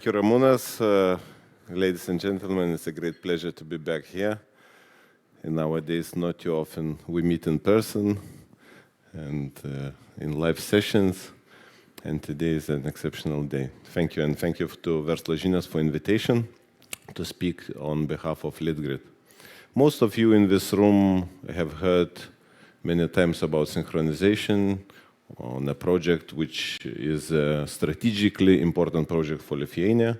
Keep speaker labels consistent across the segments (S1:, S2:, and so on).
S1: Thank you, Ramūnas. Ladies and gentlemen, it's a great pleasure to be back here. And nowadays, not too often we meet in person and in live sessions. And today is an exceptional day. Thank you, and thank you to Verslo žinios for invitation to speak on behalf of Litgrid. Most of you in this room have heard many times about synchronization on a project which is a strategically important project for Lithuania,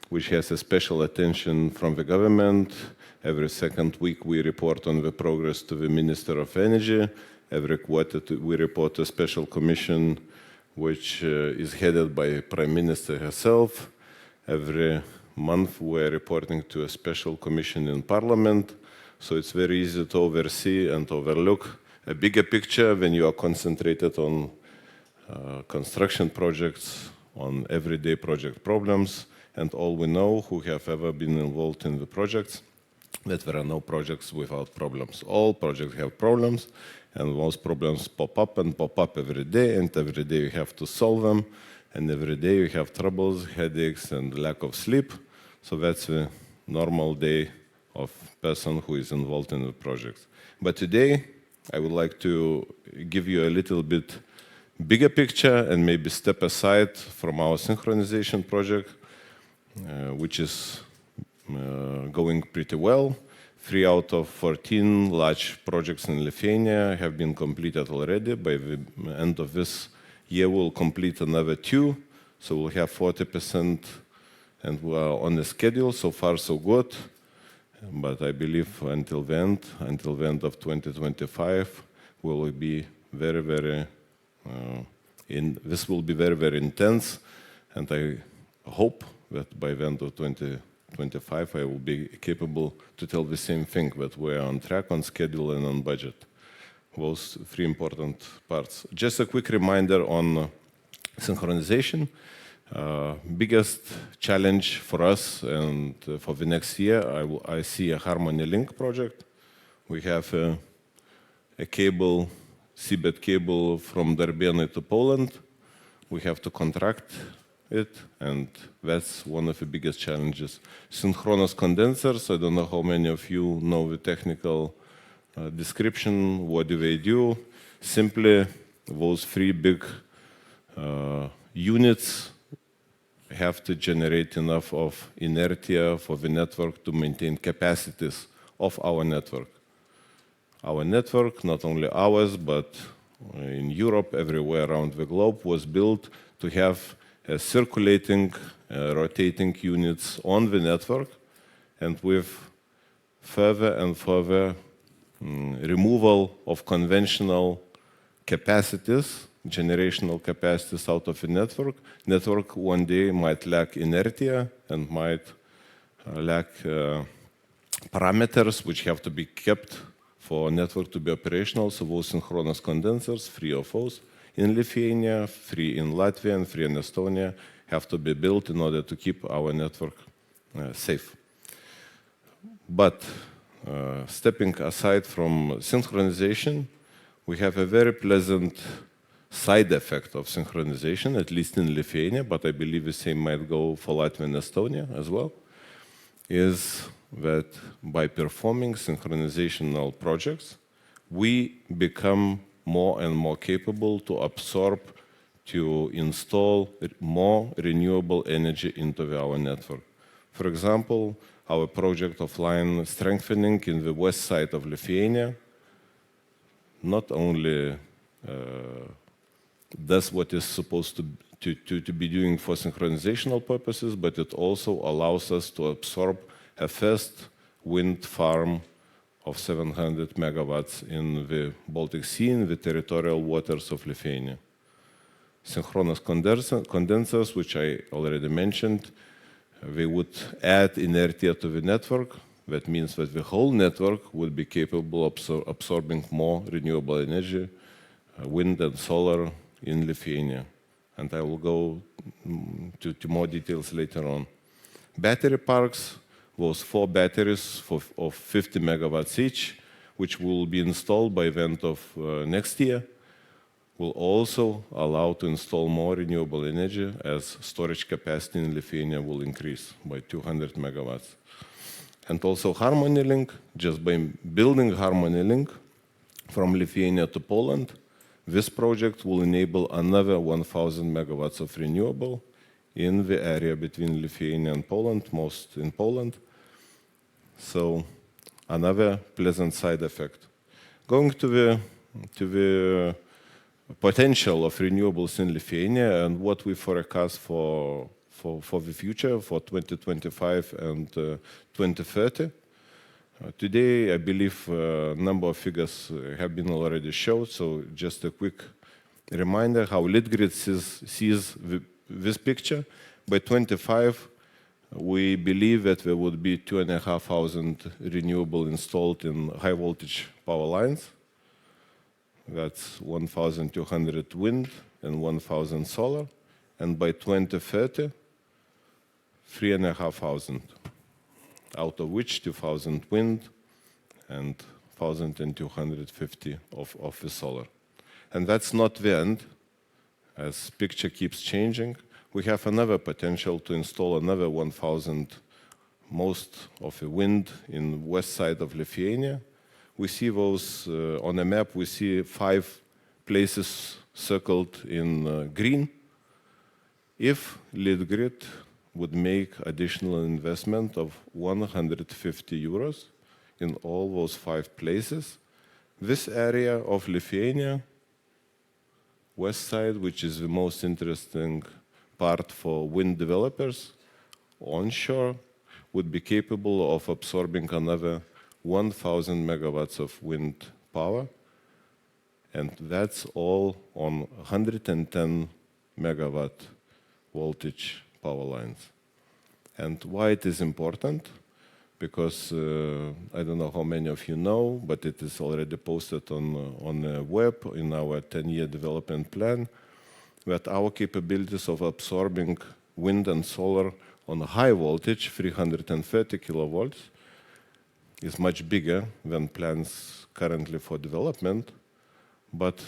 S1: which has a special attention from the government. Every second week we report on the progress to the Minister of Energy. Every quarter we report to a special commission which is headed by Prime Minister herself. Every month we're reporting to a special commission in Parliament. So it's very easy to oversee and overlook a bigger picture when you are concentrated on construction projects, on everyday project problems. And all we know who have ever been involved in the projects, that there are no projects without problems. All projects have problems, and those problems pop up every day, and every day you have to solve them, and every day you have troubles, headaches, and lack of sleep. So that's the normal day of person who is involved in the projects. But today, I would like to give you a little bit bigger picture and maybe step aside from our synchronization project, which is going pretty well. 3 out of 14 large projects in Lithuania have been completed already. By the end of this year, we'll complete another 2. So we'll have 40%, and we are on the schedule. So far, so good. But I believe until the end of 2025, we will be very, this will be very intense. And I hope that by the end of 2025, I will be capable to tell the same thing, that we are on track, on schedule, and on budget. Those 3 important parts. Just a quick reminder on synchronization. Biggest challenge for us and for the next year, I see a Harmony Link project. We have a cable, seabed cable from Darbėnai to Poland. We have to contract it, and that's one of the biggest challenges. Synchronous condensers, I don't know how many of you know the technical description. What do they do? Simply, those 3 big units have to generate enough of inertia for the network to maintain capacities of our network. Our network, not only ours, but in Europe, everywhere around the globe, was built to have circulating, rotating units on the network, and with further and further removal of conventional capacities, generational capacities out of the network one day might lack inertia and might lack parameters which have to be kept for a network to be operational. So those synchronous condensers, 3 of those in Lithuania, 3 in Latvia, and 3 in Estonia, have to be built in order to keep our network safe. But stepping aside from synchronization, we have a very pleasant side effect of synchronization, at least in Lithuania, but I believe the same might go for Latvia and Estonia as well, is that by performing synchronizational projects, we become more and more capable to absorb, to install more renewable energy into our network. For example, our project of line strengthening in the west side of Lithuania not only does what is supposed to be doing for synchronizational purposes, but it also allows us to absorb a first wind farm of 700 megawatts in the Baltic Sea, in the territorial waters of Lithuania. Synchronous condensers, which I already mentioned, they would add inertia to the network. That means that the whole network would be capable of absorbing more renewable energy, wind and solar, in Lithuania. And I will go to more details later on. Battery parks, those 4 batteries of 50 megawatts each, which will be installed by the end of next year, will also allow to install more renewable energy as storage capacity in Lithuania will increase by 200 megawatts. And also Harmony Link, just by building Harmony Link from Lithuania to Poland, this project will enable another 1,000 megawatts of renewable in the area between Lithuania and Poland, most in Poland. So another pleasant side effect. Going to the potential of renewables in Lithuania and what we forecast for the future, for 2025 and 2030. Today, I believe a number of figures have been already shown, so just a quick reminder how Litgrid sees this picture. By 25, we believe that there would be 2,500 renewable installed in high voltage power lines. That's 1,200 wind and 1,000 solar. And by 2030, 3,500, out of which 2,000 wind and 1,250 of the solar. And that's not the end. As picture keeps changing, we have another potential to install another 1,000, most of the wind in west side of Lithuania. We see those on a map, we see 5 places circled in green. If Litgrid would make additional investment of 150 euros in all those 5 places, this area of Lithuania, west side, which is the most interesting part for wind developers, onshore, would be capable of absorbing another 1,000 megawatts of wind power, and that's all on 110 megawatt voltage power lines. And why it is important? Because I don't know how many of you know, but it is already posted on the web in our 10-year development plan, that our capabilities of absorbing wind and solar on high voltage, 330 kilovolts, is much bigger than plans currently for development, but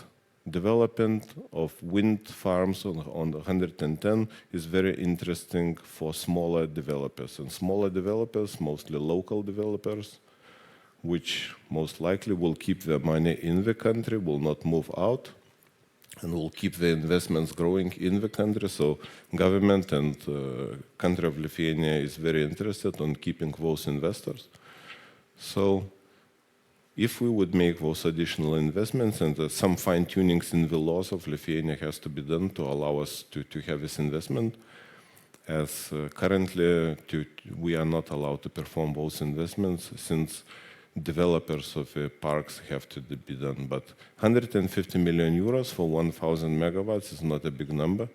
S1: development of wind farms on 110 is very interesting for smaller developers. And smaller developers, mostly local developers, which most likely will keep their money in the country, will not move out, and will keep the investments growing in the country. So government and country of Lithuania is very interested in keeping those investors. So if we would make those additional investments, and some fine-tunings in the laws of Lithuania has to be done to allow us to have this investment, as currently we are not allowed to perform those investments since developers of the parks have to be done. But 150 million euros for 1,000 megawatts is not a big number.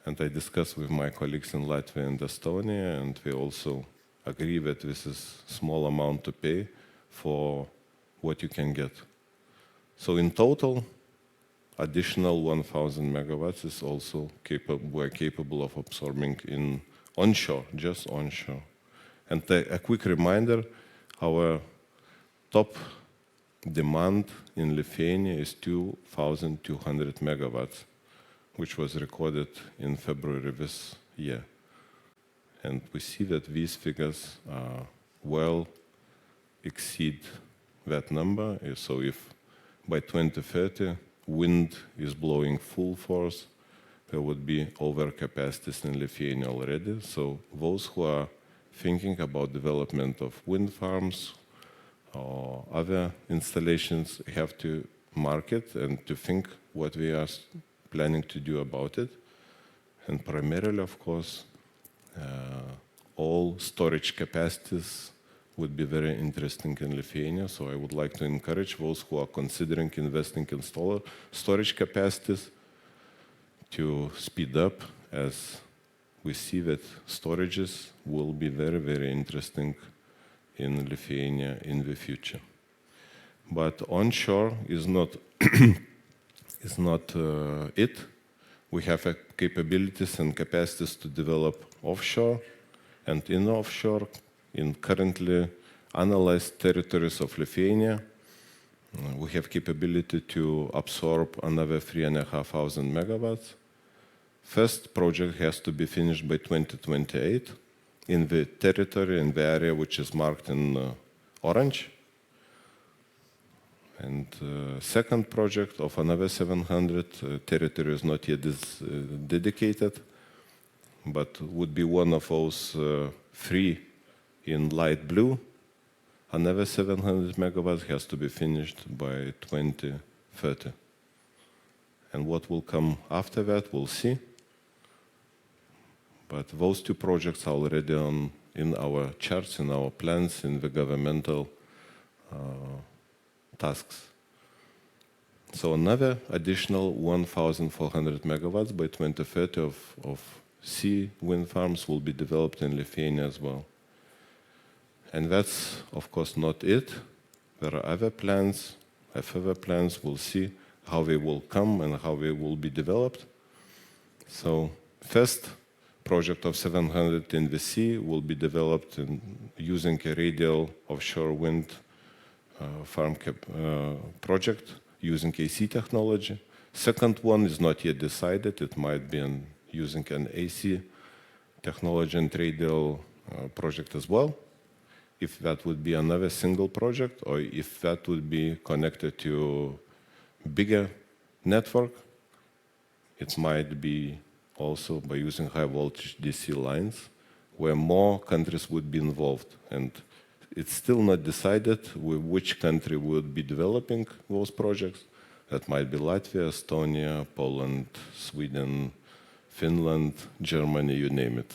S1: And I discussed with my colleagues in Latvia and Estonia, and we also agree that this is a small amount to pay for what you can get. So in total, additional 1,000 megawatts is also we're capable of absorbing in onshore, just onshore. And a quick reminder, our top demand in Lithuania is 2,200 megawatts, which was recorded in February this year. And we see that these figures well exceed that number. So if by 2030 wind is blowing full force, there would be overcapacities in Lithuania already. So those who are thinking about development of wind farms or other installations have to market and to think what we are planning to do about it. And primarily, of course, all storage capacities would be very interesting in Lithuania. So I would like to encourage those who are considering investing in storage capacities to speed up, as we see that storages will be very, very interesting in Lithuania in the future. But onshore is not it. We have capabilities and capacities to develop offshore, and in offshore, in currently analyzed territories of Lithuania, We have capability to absorb another 3,500 megawatts. First project has to be finished by 2028 in the territory, in the area which is marked in orange. And second project of another 700, territory is not yet dedicated, but would be one of those three in light blue. Another 700 megawatts has to be finished by 2030. And what will come after that, we'll see. But those two projects are already in our charts, in our plans, in the governmental tasks. So another additional 1,400 megawatts by 2030 of sea wind farms will be developed in Lithuania as well. And that's, of course, not it. There are other plans, further plans. We'll see how they will come and how they will be developed. So first project of 700 in the sea will be developed using a radial offshore wind farm project using AC technology. Second one is not yet decided. It might be using an AC technology and radial project as well. If that would be another single project, or if that would be connected to bigger network, it might be also by using high voltage DC lines, where more countries would be involved. And it's still not decided which country would be developing those projects. That might be Latvia, Estonia, Poland, Sweden, Finland, Germany, you name it.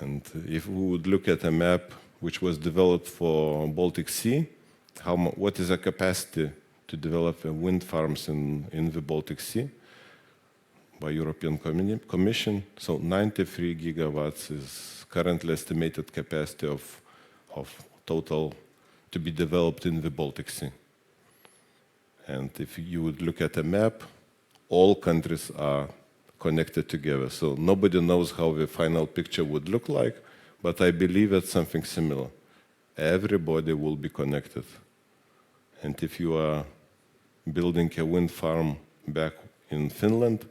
S1: And if we would look at a map which was developed for Baltic Sea, what is the capacity to develop wind farms in the Baltic Sea by European Commission. So 93 gigawatts is currently estimated capacity of total to be developed in the Baltic Sea. And if you would look at a map, all countries are connected together. So nobody knows how the final picture would look like, but I believe it's something similar. Everybody will be connected. And if you are building a wind farm back in Finland,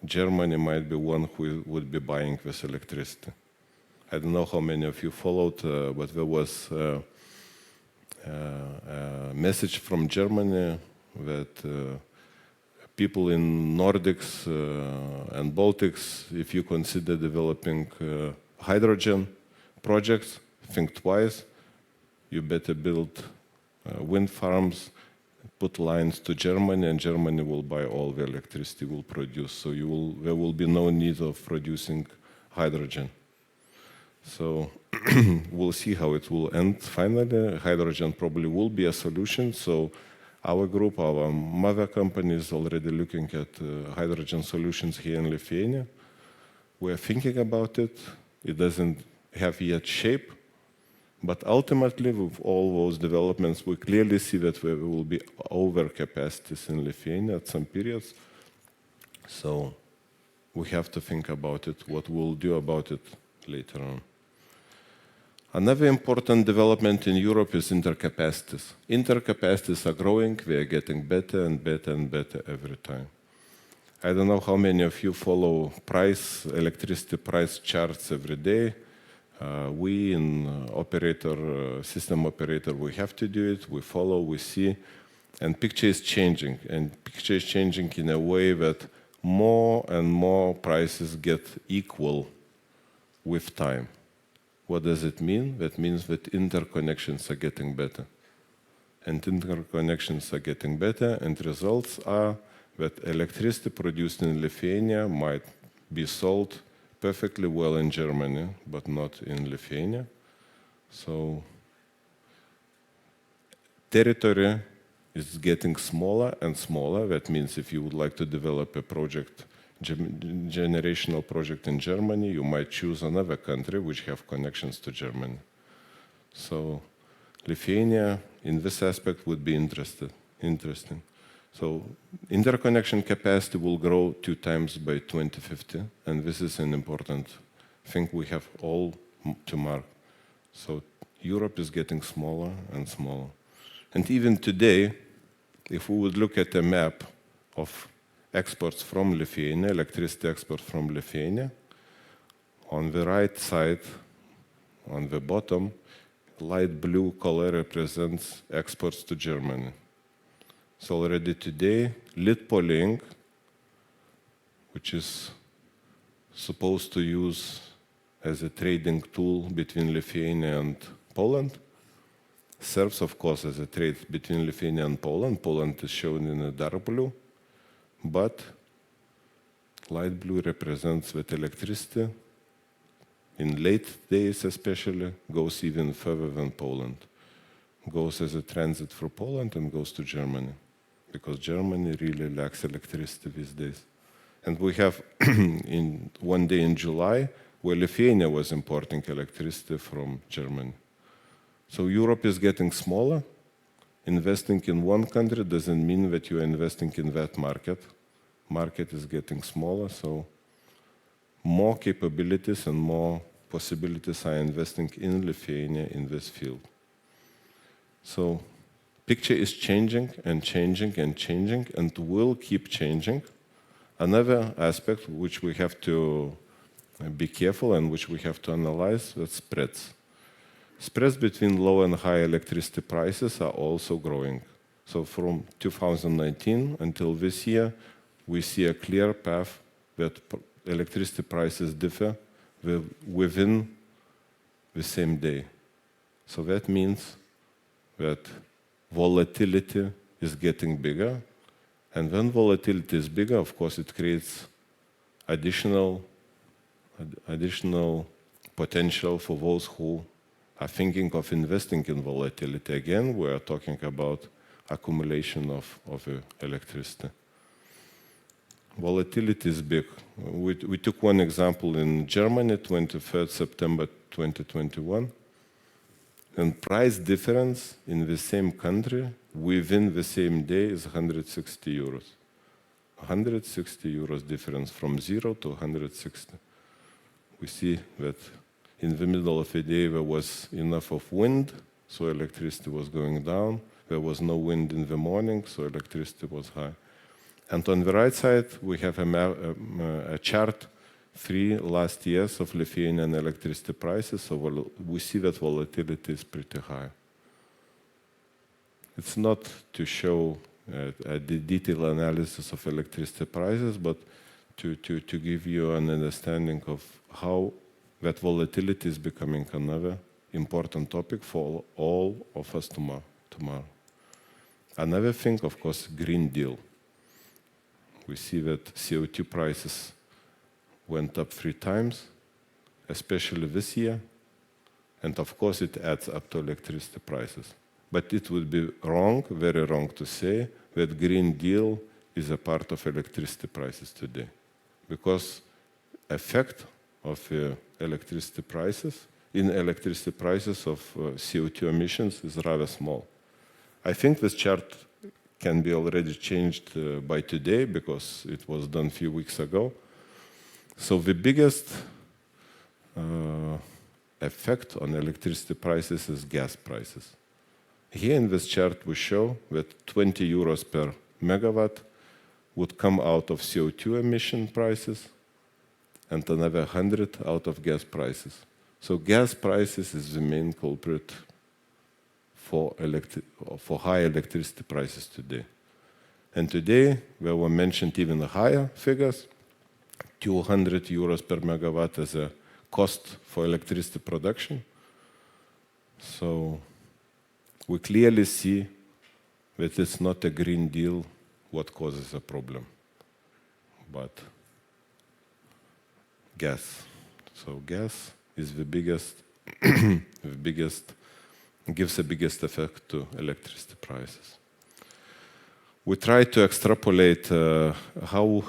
S1: Germany might be one who would be buying this electricity. I don't know how many of you followed, but there was a message from Germany that people in Nordics and Baltics, if you consider developing hydrogen projects, think twice. You better build wind farms, put lines to Germany, and Germany will buy all the electricity we'll produce. So there will be no need of producing hydrogen. So we'll see how it will end finally. Hydrogen probably will be a solution. So our group, our mother company, is already looking at hydrogen solutions here in Lithuania. We're thinking about it. It doesn't have yet shape. But ultimately, with all those developments, we clearly see that there will be overcapacities in Lithuania at some periods. So we have to think about it, what we'll do about it later on. Another important development in Europe is intercapacities. Intercapacities are growing. They are getting better and better and better every time. I don't know how many of you follow electricity price charts every day. We in system operator, we have to do it. We follow, we see, and picture is changing. And picture is changing in a way that more and more prices get equal with time. What does it mean? That means that interconnections are getting better. And interconnections are getting better, and results are that electricity produced in Lithuania might be sold perfectly well in Germany, but not in Lithuania. So territory is getting smaller and smaller. That means if you would like to develop a project, generational project in Germany, you might choose another country which have connections to Germany. So Lithuania, in this aspect, would be interesting. So interconnection capacity will grow 2 times by 2050, and this is an important thing we have all to mark. So Europe is getting smaller and smaller. And even today, if we would look at a map of exports from Lithuania, electricity export from Lithuania, on the right side, on the bottom, light blue color represents exports to Germany. So already today, Litpolink, which is supposed to use as a trading tool between Lithuania and Poland, serves, of course, as a trade between Lithuania and Poland. Poland is shown in a dark blue, but light blue represents that electricity, in late days especially, goes even further than Poland. Goes as a transit through Poland and goes to Germany, because Germany really lacks electricity these days. And we have one day in July where Lithuania was importing electricity from Germany. So Europe is getting smaller. Investing in one country doesn't mean that you are investing in that market. Market is getting smaller, so more capabilities and more possibilities are investing in Lithuania in this field. So picture is changing and changing and changing and will keep changing. Another aspect which we have to be careful and which we have to analyze, that's spreads. Spreads between low and high electricity prices are also growing. So from 2019 until this year, we see a clear path that electricity prices differ within the same day. So that means that volatility is getting bigger. And when volatility is bigger, of course, it creates additional potential for those who are thinking of investing in volatility. Again, we are talking about accumulation of electricity. Volatility is big. We took one example in Germany, 23rd September 2021, and price difference in the same country within the same day is 160 euros. 160 euros difference from 0 to 160. We see that in the middle of the day there was enough of wind, so electricity was going down. There was no wind in the morning, so electricity was high. And on the right side, we have a chart, 3 last years of Lithuanian electricity prices. So we see that volatility is pretty high. It's not to show a detailed analysis of electricity prices, but to give you an understanding of how that volatility is becoming another important topic for all of us tomorrow. Another thing, of course, Green Deal. We see that CO2 prices went up 3 times, especially this year, and of course it adds up to electricity prices. But it would be wrong, very wrong to say that Green Deal is a part of electricity prices today, because effect of electricity prices of CO2 emissions is rather small. I think this chart can be already changed by today because it was done a few weeks ago. So the biggest effect on electricity prices is gas prices. Here in this chart we show that 20 euros per megawatt would come out of CO2 emission prices and another 100 out of gas prices. So gas prices is the main culprit for high electricity prices today. And today, there were mentioned even higher figures, 200 euros per megawatt as a cost for electricity production. So we clearly see that it's not a Green Deal what causes a problem, but gas. So gas is the biggest, gives the biggest effect to electricity prices. We tried to extrapolate how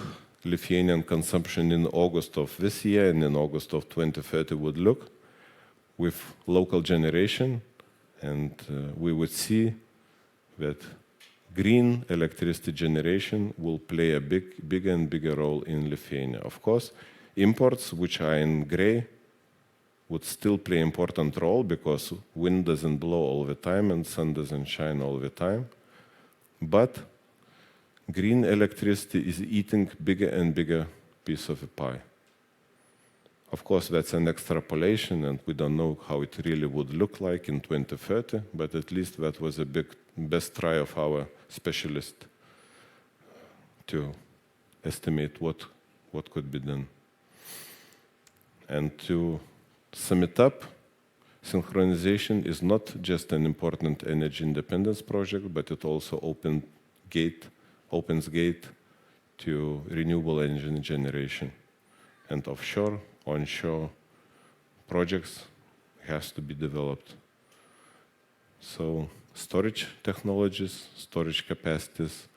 S1: Lithuanian consumption in August of this year and in August of 2030 would look with local generation, and we would see that green electricity generation will play a bigger and bigger role in Lithuania. Of course, imports, which are in gray, would still play an important role because wind doesn't blow all the time and sun doesn't shine all the time. But green electricity is eating bigger and bigger piece of the pie. Of course, that's an extrapolation, and we don't know how it really would look like in 2030, but at least that was a best try of our specialist to estimate what could be done. And to sum it up, synchronization is not just an important energy independence project, but it also opens gate to renewable energy generation. And offshore, onshore projects has to be developed. So storage technologies, storage capacities,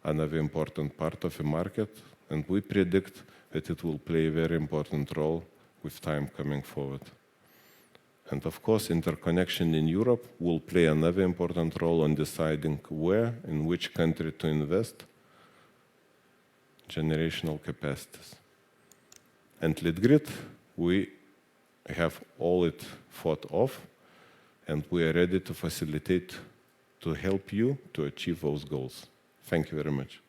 S1: another important part of the market, and we predict that it will play a very important role with time coming forward. And of course, interconnection in Europe will play another important role on deciding where, in which country to invest generational capacities. And Litgrid, we have all it thought of, and we are ready to facilitate, to help you to achieve those goals. Thank you very much.